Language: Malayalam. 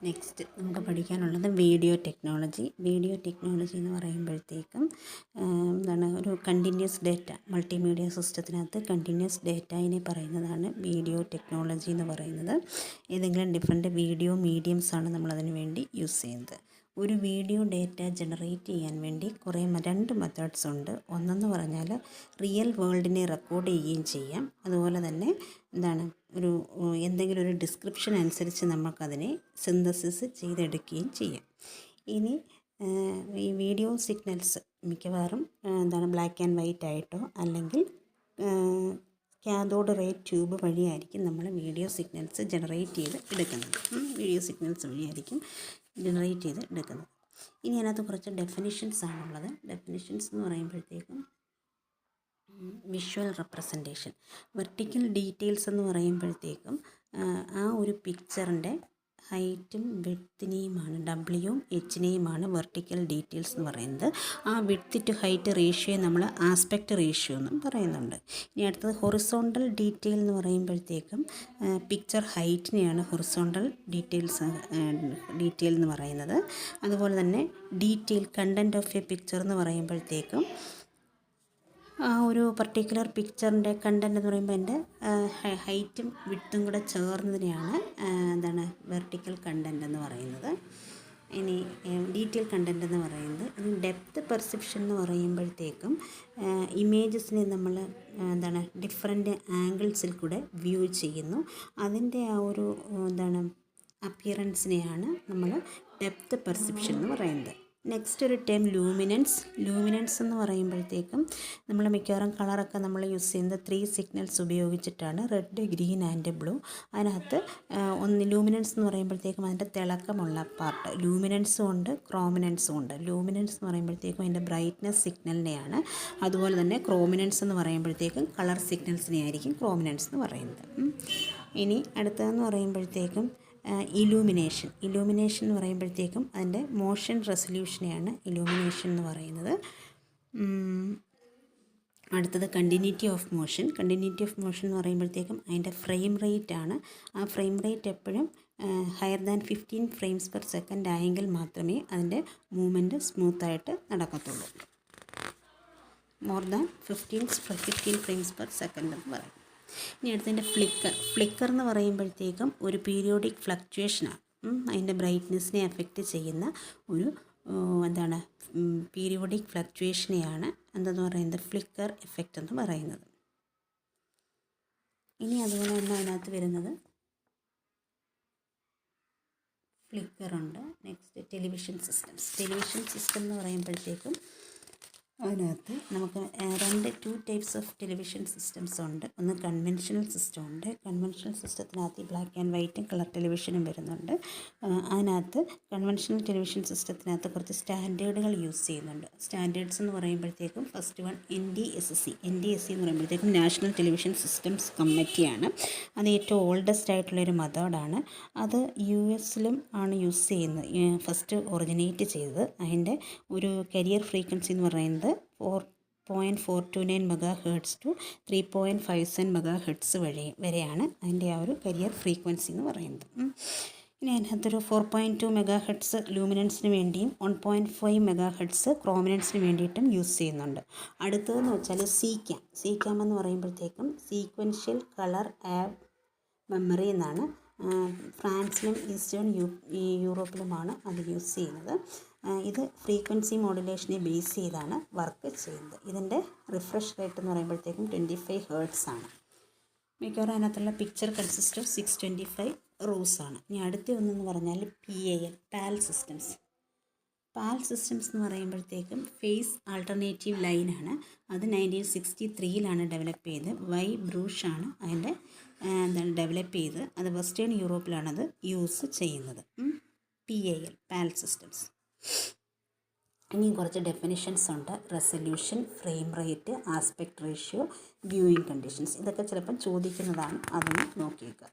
നെക്സ്റ്റ് നമുക്ക് പഠിക്കാനുള്ളത് വീഡിയോ ടെക്നോളജി. വീഡിയോ ടെക്നോളജി എന്ന് പറയുമ്പോഴത്തേക്കും എന്താണ്, ഒരു കണ്ടിന്യൂസ് ഡേറ്റ മൾട്ടിമീഡിയ സിസ്റ്റത്തിനകത്ത് കണ്ടിന്യൂസ് ഡേറ്റയിനെ പറയുന്നതാണ് വീഡിയോ ടെക്നോളജി എന്ന് പറയുന്നത്. ഏതെങ്കിലും ഡിഫറെൻറ്റ് വീഡിയോ മീഡിയംസാണ് നമ്മളതിന് വേണ്ടി യൂസ് ചെയ്യുന്നത്. ഒരു വീഡിയോ ഡേറ്റ ജനറേറ്റ് ചെയ്യാൻ വേണ്ടി രണ്ട് മെത്തേഡ്സ് ഉണ്ട്. ഒന്നെന്ന് പറഞ്ഞാൽ റിയൽ വേൾഡിനെ റെക്കോർഡ് ചെയ്യുകയും ചെയ്യാം. അതുപോലെ തന്നെ എന്തെങ്കിലും ഒരു ഡിസ്ക്രിപ്ഷൻ അനുസരിച്ച് നമുക്കതിനെ സിന്തസിസ് ചെയ്തെടുക്കുകയും ചെയ്യാം. ഇനി ഈ വീഡിയോ സിഗ്നൽസ് മിക്കവാറും ബ്ലാക്ക് ആൻഡ് വൈറ്റ് ആയിട്ടോ അല്ലെങ്കിൽ കാഥോഡ് റേ ട്യൂബ് വഴിയായിരിക്കും നമ്മൾ വീഡിയോ സിഗ്നൽസ് ജനറേറ്റ് ചെയ്ത് എടുക്കുന്നത്. വീഡിയോ സിഗ്നൽസ് വഴിയായിരിക്കും ജനറേറ്റ് ചെയ്ത് എടുക്കുന്നത്. ഇനി അതിനകത്ത് കുറച്ച് ഡെഫിനിഷൻസ് ആണുള്ളത്. ഡെഫിനിഷൻസ് എന്ന് പറയുമ്പോഴത്തേക്കും വിഷ്വൽ റെപ്രസെൻറ്റേഷൻ, വെർട്ടിക്കൽ ഡീറ്റെയിൽസ് എന്ന് പറയുമ്പോഴത്തേക്കും ആ ഒരു പിക്ചറിൻ്റെ ഹൈറ്റും വിഡ്ത്തിനെയുമാണ്, ഡബ്ല്യുവും എച്ചിനെയുമാണ് വെർട്ടിക്കൽ ഡീറ്റെയിൽസ് എന്ന് പറയുന്നത്. ആ വിഡ്ത്ത് ടു ഹൈറ്റ് റേഷ്യോ നമ്മൾ ആസ്പെക്റ്റ് റേഷ്യോ എന്നും പറയുന്നുണ്ട്. ഇനി അടുത്തത് ഹൊറിസോണ്ടൽ ഡീറ്റെയിൽ എന്ന് പറയുമ്പോഴത്തേക്കും പിക്ചർ ഹൈറ്റിനെയാണ് ഹൊറിസോണ്ടൽ ഡീറ്റെയിൽ എന്ന് പറയുന്നത്. അതുപോലെ തന്നെ detail content of A picture എന്ന് പറയുമ്പോഴത്തേക്കും ആ ഒരു പർട്ടിക്കുലർ പിക്ചറിൻ്റെ കണ്ടൻറ്റ് എന്ന് പറയുമ്പോൾ അതിൻ്റെ ഹൈറ്റും വിഡ്ത്തും കൂടെ ചേർന്നതിനെയാണ് വെർട്ടിക്കൽ കണ്ടൻറ്റ് എന്ന് പറയുന്നത്. ഇനി ഡീറ്റെയിൽ കണ്ടൻറ്റ് എന്ന് പറയുന്നത്. ഇനി ഡെപ്ത്ത് പെർസെപ്ഷൻ എന്ന് പറയുമ്പോഴത്തേക്കും ഇമേജസിനെ നമ്മൾ ഡിഫറെൻറ്റ് ആംഗിൾസിൽ കൂടെ വ്യൂ ചെയ്യുന്നു. അതിൻ്റെ ആ ഒരു അപ്പിയറൻസിനെയാണ് നമ്മൾ ഡെപ്ത്ത് പെർസെപ്ഷൻ എന്ന് പറയുന്നത്. നെക്സ്റ്റ് ഒരു ടേം ലൂമിനൻസ്. ലൂമിനൻസ് എന്ന് പറയുമ്പോഴത്തേക്കും നമ്മൾ മിക്കവാറും കളറൊക്കെ നമ്മൾ യൂസ് ചെയ്യുന്നത് 3 സിഗ്നൽസ് ഉപയോഗിച്ചിട്ടാണ്, റെഡ്, ഗ്രീൻ ആൻഡ് ബ്ലൂ. അതിനകത്ത് ലൂമിനൻസ് എന്ന് പറയുമ്പോഴത്തേക്കും അതിൻ്റെ തിളക്കമുള്ള പാർട്ട് ലൂമിനൻസും ഉണ്ട്, ക്രോമിനൻസും ഉണ്ട്. ലൂമിനൻസ് എന്ന് പറയുമ്പോഴത്തേക്കും അതിൻ്റെ ബ്രൈറ്റ്നസ് സിഗ്നലിനെയാണ്. അതുപോലെ തന്നെ ക്രോമിനൻസ് എന്ന് പറയുമ്പോഴത്തേക്കും കളർ സിഗ്നൽസിനെ ആയിരിക്കും ക്രോമിനൻസ് എന്ന് പറയുന്നത്. ഇനി അടുത്തതെന്ന് പറയുമ്പോഴത്തേക്കും ഇലൂമിനേഷൻ എന്ന് പറയുമ്പോഴത്തേക്കും അതിൻ്റെ മോഷൻ റെസൊല്യൂഷനെയാണ് ഇലൂമിനേഷൻ എന്ന് പറയുന്നത്. അടുത്തത് കണ്ടിന്യൂറ്റി ഓഫ് മോഷൻ എന്ന് പറയുമ്പോഴത്തേക്കും അതിൻ്റെ ഫ്രെയിം റേറ്റ് ആണ്. ആ ഫ്രെയിം റേറ്റ് എപ്പോഴും higher than 15 frames per second ആയെങ്കിൽ മാത്രമേ അതിൻ്റെ മൂവ്മെൻറ്റ് സ്മൂത്തായിട്ട് നടക്കത്തുള്ളൂ. More than 15 frames per second എന്ന് പറയും. ഇനി അടുത്തതിൻ്റെ ഫ്ലിക്കർ എന്ന് പറയുമ്പോഴത്തേക്കും ഒരു പീരിയോഡിക് ഫ്ലക്ച്വേഷനാണ്. അതിൻ്റെ ബ്രൈറ്റ്നെസ്സിനെ എഫക്റ്റ് ചെയ്യുന്ന ഒരു പീരിയോഡിക് ഫ്ലക്ച്വേഷനെയാണ് എന്തെന്ന് പറയുന്നത് ഫ്ലിക്കർ എഫക്റ്റ് എന്ന് പറയുന്നത്. ഇനി അതുപോലെ തന്നെ അതിനകത്ത് വരുന്നത് ഫ്ലിക്കറുണ്ട്. നെക്സ്റ്റ് ടെലിവിഷൻ സിസ്റ്റം എന്ന് പറയുമ്പോഴത്തേക്കും അതിനകത്ത് നമുക്ക് 2 ടൈപ്സ് ഓഫ് ടെലിവിഷൻ സിസ്റ്റംസ് ഉണ്ട്. ഒന്ന് കൺവെൻഷണൽ സിസ്റ്റം ഉണ്ട്. കൺവെൻഷണൽ സിസ്റ്റത്തിനകത്ത് ബ്ലാക്ക് ആൻഡ് വൈറ്റും കളർ ടെലിവിഷനും വരുന്നുണ്ട്. അതിനകത്ത് കൺവെൻഷണൽ ടെലിവിഷൻ സിസ്റ്റത്തിനകത്ത് കുറച്ച് സ്റ്റാൻഡേർഡുകൾ യൂസ് ചെയ്യുന്നുണ്ട്. സ്റ്റാൻഡേർഡ്സ് എന്ന് പറയുമ്പോഴത്തേക്കും ഫസ്റ്റ് വൺ NDSC എന്ന് പറയുമ്പോഴത്തേക്കും നാഷണൽ ടെലിവിഷൻ സിസ്റ്റംസ് കമ്മിറ്റിയാണ്. അത് ഏറ്റവും ഓൾഡസ്റ്റ് ആയിട്ടുള്ളൊരു മെത്തേഡാണ്. അത് US-ലും ആണ് യൂസ് ചെയ്യുന്നത്, ഫസ്റ്റ് ഒറിജിനേറ്റ് ചെയ്തത്. അതിൻ്റെ ഒരു കരിയർ ഫ്രീക്വൻസി എന്ന് പറയുന്നത് 4.429 MHz to 3.57 MHz വരെയാണ് അതിൻ്റെ ആ ഒരു കരിയർ ഫ്രീക്വൻസി എന്ന് പറയുന്നത്. ഇനി അതിനകത്തൊരു 4.2 MHz ലൂമിനൻസിന് വേണ്ടിയും 1.5 MHz ക്രോമിനൻസിന് വേണ്ടിയിട്ടും യൂസ് ചെയ്യുന്നുണ്ട്. അടുത്തതെന്ന് വെച്ചാൽ സീക്യാം എന്ന് പറയുമ്പോഴത്തേക്കും സീക്വൻഷ്യൽ കളർ ആഡ് മെമ്മറി എന്നാണ്. ഫ്രാൻസിലും ഈസ്റ്റേൺ യൂറോപ്പിലുമാണ് അത് യൂസ് ചെയ്യുന്നത്. ഇത് ഫ്രീക്വൻസി മോഡുലേഷനെ ബേസ് ചെയ്താണ് വർക്ക് ചെയ്യുന്നത്. ഇതിൻ്റെ റിഫ്രഷ് റേറ്റ് എന്ന് പറയുമ്പോഴത്തേക്കും 25 Hz ആണ്. മിക്കവാറും അതിനകത്തുള്ള പിക്ചർ കൺസിസ്റ്റ് ഓഫ് 625 റോസ് ആണ്. ഇനി അടുത്ത ഒന്നെന്ന് പറഞ്ഞാൽ PAL സിസ്റ്റംസ് എന്ന് പറയുമ്പോഴത്തേക്കും ഫേസ് ആൾട്ടർനേറ്റീവ് ലൈനാണ്. അത് 1963-ലാണ് ഡെവലപ്പ് ചെയ്ത്. ബ്രൂഷ് ആണ് അതിൻ്റെ ഡെവലപ്പ് ചെയ്ത്. അത് വെസ്റ്റേൺ യൂറോപ്പിലാണത് യൂസ് ചെയ്യുന്നത്. PAL systems. ഇനിയും കുറച്ച് ഡെഫിനിഷൻസ് ഉണ്ട്. Resolution, frame rate, aspect ratio, viewing conditions. ഇതൊക്കെ ചിലപ്പം ചോദിക്കുന്നതാണ്, അതൊന്ന് നോക്കിയേക്കുക.